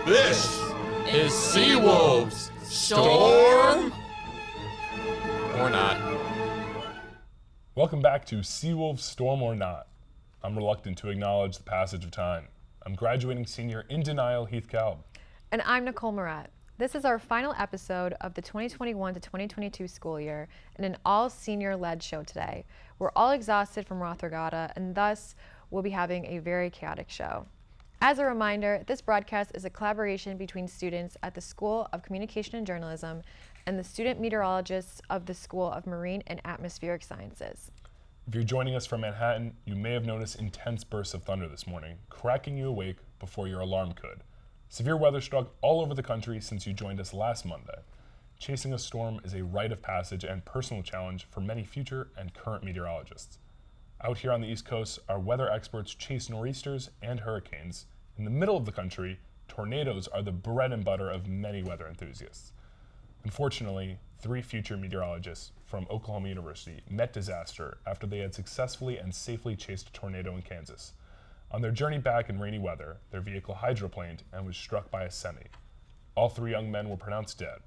This is Seawolves Storm or not. Welcome back to Seawolves Storm or Not. I'm reluctant to acknowledge the passage of time. I'm graduating senior in denial Heath Kalb. And I'm Nicole Moret. This is our final episode of the 2021 to 2022 school year and an all-senior-led show today. We're all exhausted from Roth Regatta and thus we'll be having a very chaotic show. As a reminder, this broadcast is a collaboration between students at the School of Communication and Journalism and the student meteorologists of the School of Marine and Atmospheric Sciences. If you're joining us from Manhattan, you may have noticed intense bursts of thunder this morning, cracking you awake before your alarm could. Severe weather struck all over the country since you joined us last Monday. Chasing a storm is a rite of passage and personal challenge for many future and current meteorologists. Out here on the East Coast, our weather experts chase nor'easters and hurricanes. In the middle of the country, tornadoes are the bread and butter of many weather enthusiasts. Unfortunately, 3 future meteorologists from Oklahoma University met disaster after they had successfully and safely chased a tornado in Kansas. On their journey back in rainy weather, their vehicle hydroplaned and was struck by a semi. All 3 young men were pronounced dead.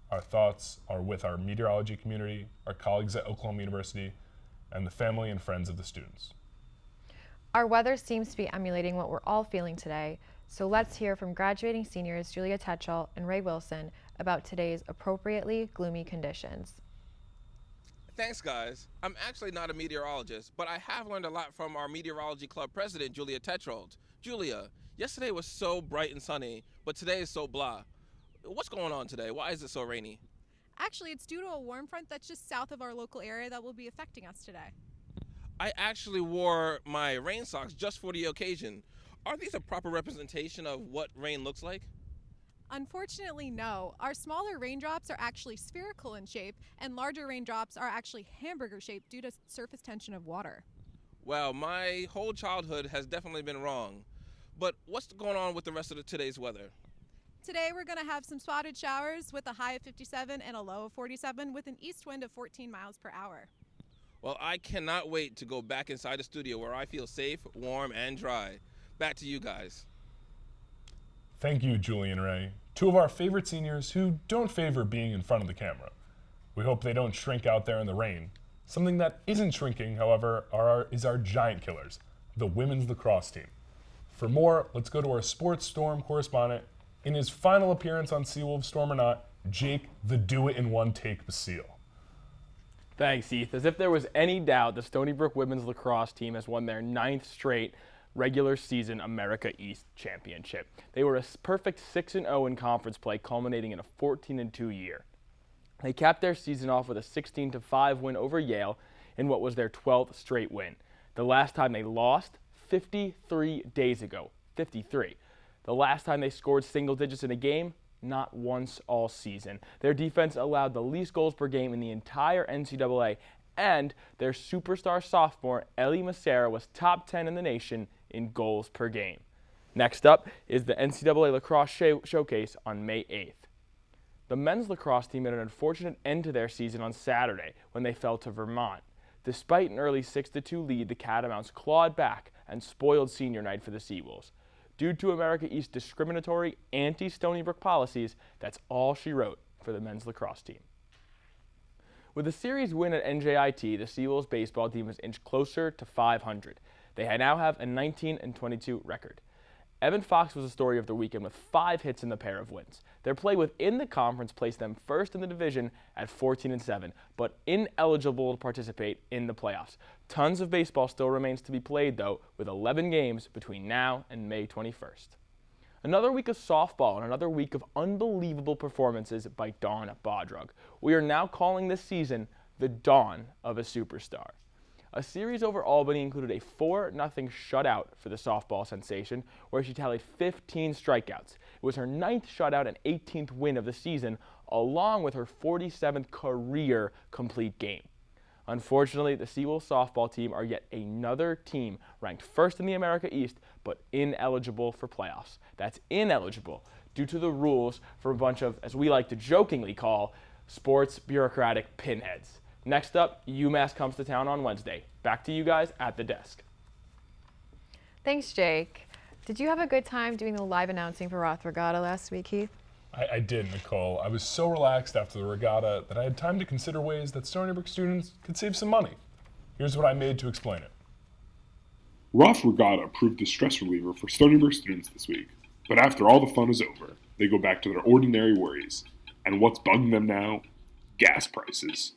Our thoughts are with our meteorology community, our colleagues at Oklahoma University, and the family and friends of the students. Our weather seems to be emulating what we're all feeling today, so let's hear from graduating seniors Julia Tetchell and Ray Wilson about today's appropriately gloomy conditions. Thanks, guys. I'm actually not a meteorologist, but I have learned a lot from our meteorology club president, Julia Tetrold. Julia, yesterday was so bright and sunny, but today is so blah. What's going on today? Why is it so rainy? Actually, it's due to a warm front that's just south of our local area that will be affecting us today. I actually wore my rain socks just for the occasion. Are these a proper representation of what rain looks like? Unfortunately, no. Our smaller raindrops are actually spherical in shape, and larger raindrops are actually hamburger shaped due to surface tension of water. Well, my whole childhood has definitely been wrong. But what's going on with the rest of today's weather? Today we're going to have some spotted showers with a high of 57 and a low of 47 with an east wind of 14 miles per hour. Well, I cannot wait to go back inside the studio where I feel safe, warm, and dry. Back to you guys. Thank you, Julie and Ray, 2 of our favorite seniors who don't favor being in front of the camera. We hope they don't shrink out there in the rain. Something that isn't shrinking, however, is our giant killers, the women's lacrosse team. For more, let's go to our Sports Storm correspondent. In his final appearance on Seawolves Storm or Not, Jake the do-it-in-one-take Basile. Thanks, Heath. As if there was any doubt, the Stony Brook women's lacrosse team has won their 9th straight regular season America East Championship. They were a perfect 6-0 in conference play, culminating in a 14-2 year. They capped their season off with a 16-5 win over Yale in what was their 12th straight win. The last time they lost, 53 days ago. 53. The last time they scored single digits in a game, not once all season. Their defense allowed the least goals per game in the entire NCAA, and their superstar sophomore, Ellie Massera, was top 10 in the nation in goals per game. Next up is the NCAA Lacrosse Showcase on May 8th. The men's lacrosse team had an unfortunate end to their season on Saturday when they fell to Vermont. Despite an early 6-2 lead, the Catamounts clawed back and spoiled senior night for the Seawolves. Due to America East's discriminatory anti-Stony Brook policies, that's all she wrote for the men's lacrosse team. With a series win at NJIT, the Seawolves baseball team has inched closer to 500. They now have a 19-22 record. Evan Fox was the story of the weekend with 5 hits in the pair of wins. Their play within the conference placed them first in the division at 14-7, but ineligible to participate in the playoffs. Tons of baseball still remains to be played, though, with 11 games between now and May 21st. Another week of softball and another week of unbelievable performances by Dawn Bodrug. We are now calling this season the dawn of a superstar. A series over Albany included a 4-0 shutout for the softball sensation, where she tallied 15 strikeouts. It was her 9th shutout and 18th win of the season, along with her 47th career complete game. Unfortunately, the Seawolves softball team are yet another team ranked first in the America East, but ineligible for playoffs. That's ineligible due to the rules for a bunch of, as we like to jokingly call, sports bureaucratic pinheads. Next up, UMass comes to town on Wednesday. Back to you guys at the desk. Thanks, Jake. Did you have a good time doing the live announcing for Roth Regatta last week, Heath? I did, Nicole. I was so relaxed after the regatta that I had time to consider ways that Stony Brook students could save some money. Here's what I made to explain it. Roth Regatta proved a stress reliever for Stony Brook students this week, but after all the fun is over, they go back to their ordinary worries. And what's bugging them now? Gas prices.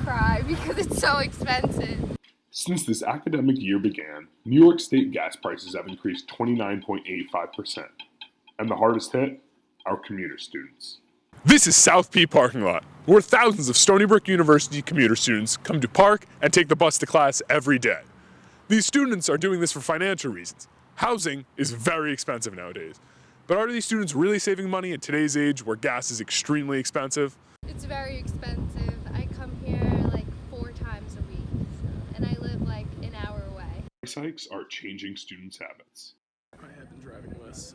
Cry because it's so expensive. Since this academic year began, New York State gas prices have increased 29.85%. And the hardest hit? Our commuter students. This is South P parking lot, where thousands of Stony Brook University commuter students come to park and take the bus to class every day. These students are doing this for financial reasons. Housing is very expensive nowadays. But are these students really saving money in today's age where gas is extremely expensive? It's very expensive. I come here like 4 times a week, and I live like an hour away. Price hikes are changing students' habits. I have been driving less,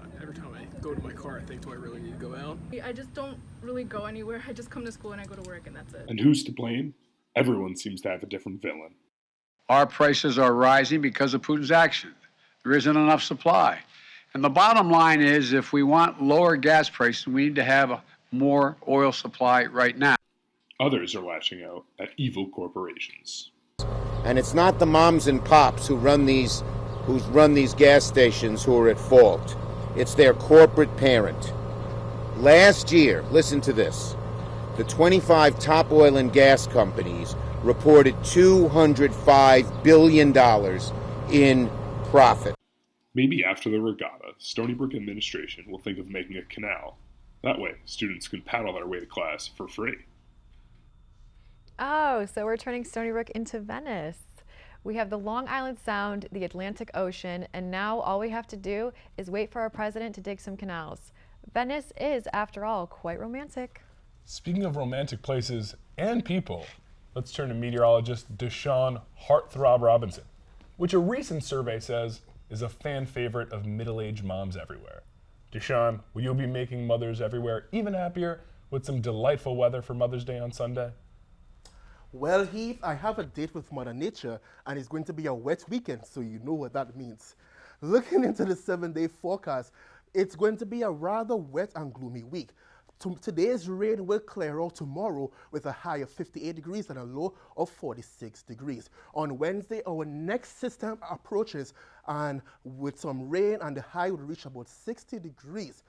and every time I go to my car, I think, do I really need to go out? I just don't really go anywhere. I just come to school and I go to work, and that's it. And who's to blame? Everyone seems to have a different villain. Our prices are rising because of Putin's action. There isn't enough supply. And the bottom line is, if we want lower gas prices, we need to have a more oil supply right now. Others are lashing out at evil corporations. And it's not the moms and pops who run these gas stations who are at fault. It's their corporate parent. Last year, listen to this, the 25 top oil and gas companies reported $205 billion in profit. Maybe after the regatta, Stony Brook administration will think of making a canal. That way, students can paddle their way to class for free. Oh, so we're turning Stony Brook into Venice. We have the Long Island Sound, the Atlantic Ocean, and now all we have to do is wait for our president to dig some canals. Venice is, after all, quite romantic. Speaking of romantic places and people, let's turn to meteorologist Deshaun Heartthrob Robinson, which a recent survey says is a fan favorite of middle-aged moms everywhere. Deshaun, will you be making mothers everywhere even happier with some delightful weather for Mother's Day on Sunday? Well, Heath, I have a date with Mother Nature, and it's going to be a wet weekend, so you know what that means. Looking into the 7-day forecast, it's going to be a rather wet and gloomy week. Today's rain will clear out tomorrow with a high of 58 degrees and a low of 46 degrees. On Wednesday, our next system approaches, and with some rain, and the high will reach about 60 degrees.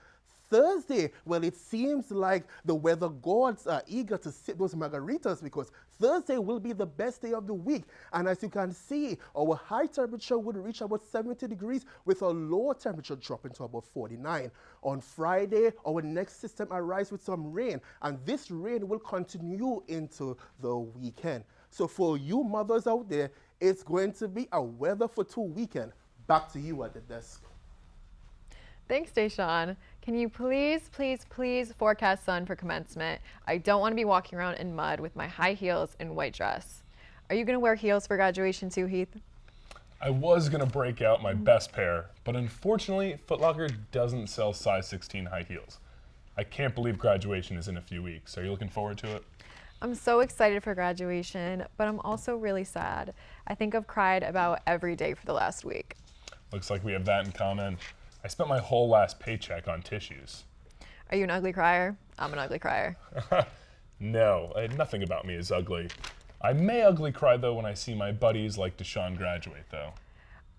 Thursday, well, it seems like the weather gods are eager to sip those margaritas because Thursday will be the best day of the week. And as you can see, our high temperature would reach about 70 degrees with a lower temperature dropping to about 49. On Friday, our next system arrives with some rain, and this rain will continue into the weekend. So for you mothers out there, it's going to be a weather for 2 weekend. Back to you at the desk. Thanks, Deshaun. Can you please forecast sun for commencement? I don't want to be walking around in mud with my high heels and white dress. Are you going to wear heels for graduation too, Heath? I was going to break out my best pair, but unfortunately, Foot Locker doesn't sell size 16 high heels. I can't believe graduation is in a few weeks. Are you looking forward to it? I'm so excited for graduation, but I'm also really sad. I think I've cried about every day for the last week. Looks like we have that in common. I spent my whole last paycheck on tissues. Are you an ugly crier? I'm an ugly crier. No, nothing about me is ugly. I may ugly cry, though, when I see my buddies like Deshaun graduate, though.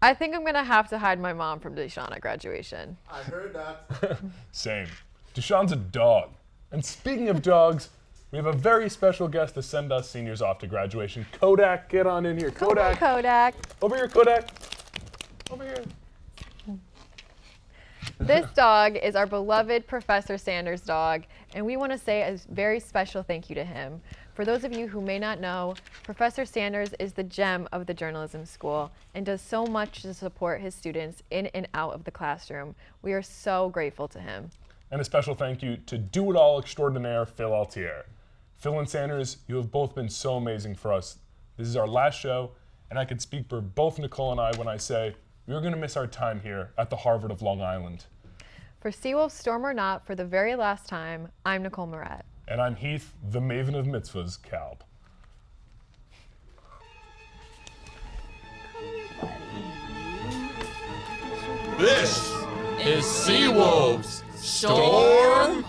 I think I'm going to have to hide my mom from Deshaun at graduation. I heard that. Same. Deshaun's a dog. And speaking of dogs, we have a very special guest to send us seniors off to graduation. Kodak, get on in here. Kodak. Come on, Kodak. Over here, Kodak. Over here. This dog is our beloved Professor Sanders' dog, and we want to say a very special thank you to him. For those of you who may not know, Professor Sanders is the gem of the journalism school and does so much to support his students in and out of the classroom. We are so grateful to him. And a special thank you to do-it-all extraordinaire Phil Altier. Phil and Sanders, you have both been so amazing for us. This is our last show, and I could speak for both Nicole and I when I say we're going to miss our time here at the Harvard of Long Island. For Seawolves Storm or not, for the very last time, I'm Nicole Moret. And I'm Heath, the Maven of Mitzvahs, Kalb. Come here, buddy. This is Seawolves Storm.